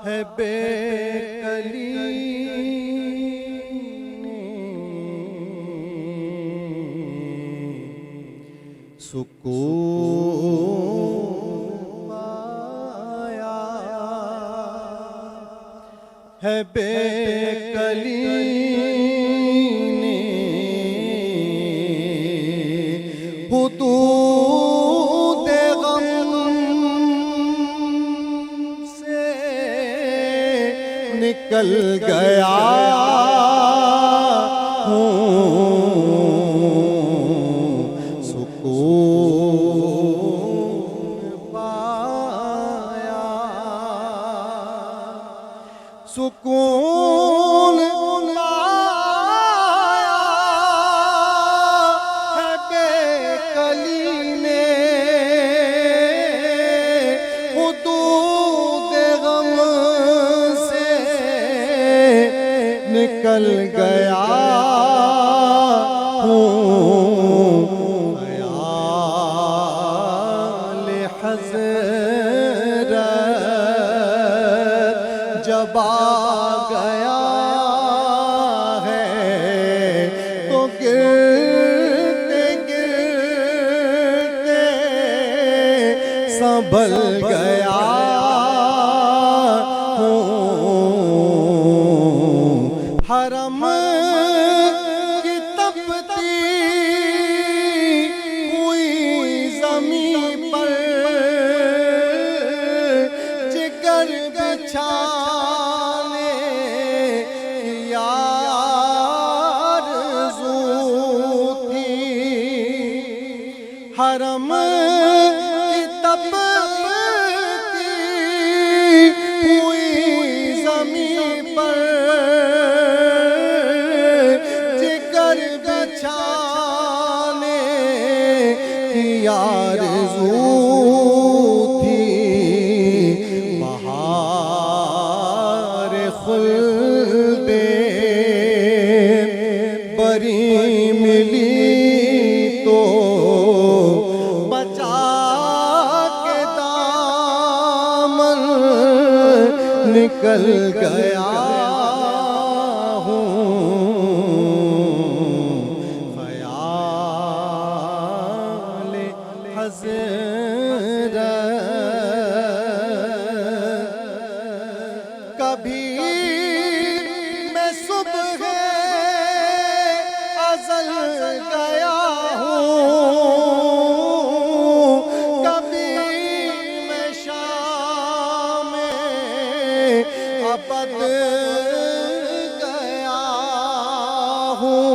है बेकली सुकून पाया है बेकली ने हुदूद गम से निकल गया सुकून लाया है बेकली ने हुदूद गम से निकल गया हूँ ख्याल हज़रत जब आ गया है तो गिरते गिरते संभल गया हूँ हरम की तपती हुई ज़मीन पर जिगर बिछा हरम की तपती हुई ज़मीन पर जिगर बिछाने की आरज़ू थी बहार खुल्दे बरी मिली तो निकल गया हूँ ख्याल हज़रत कभी मैं सुबह अज़ल गया हूँ बद गया हूँ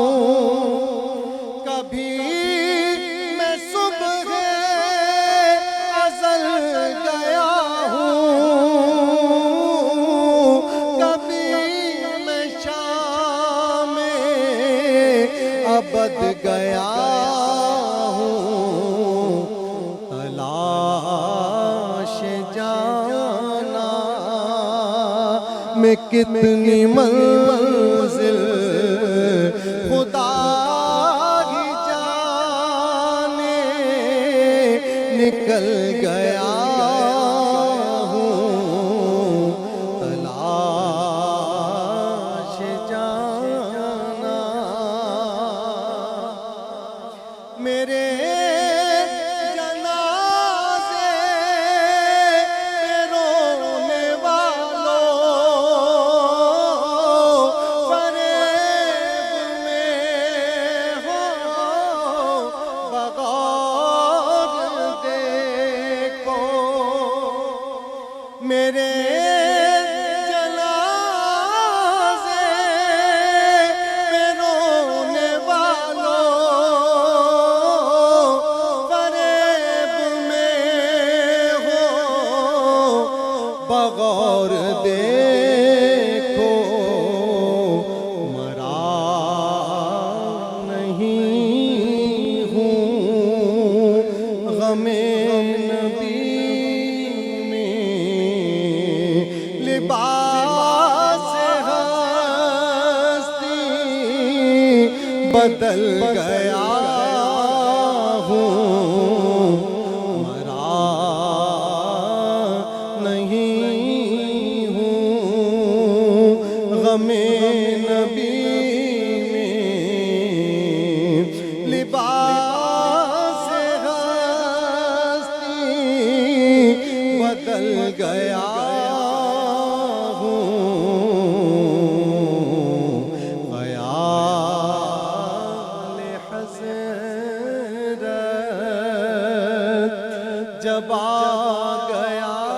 कभी मैं सुबह अज़ल गया हूँ कभी मैं शाम अबद गया हूँ तलाश जाना में कितनी मंजिल खुदा ही जाने निकल गया हूँ तलाश जाना मेरे मेरे जनाज़े पे रोने वालों फरेब में हो बगौर देखो मरा नहीं हूँ गमे लिबास हस्ती बदल गया हूँ मरा नहीं हूँ। मगल गया हूँ ख्याल हज़रत जब आ गया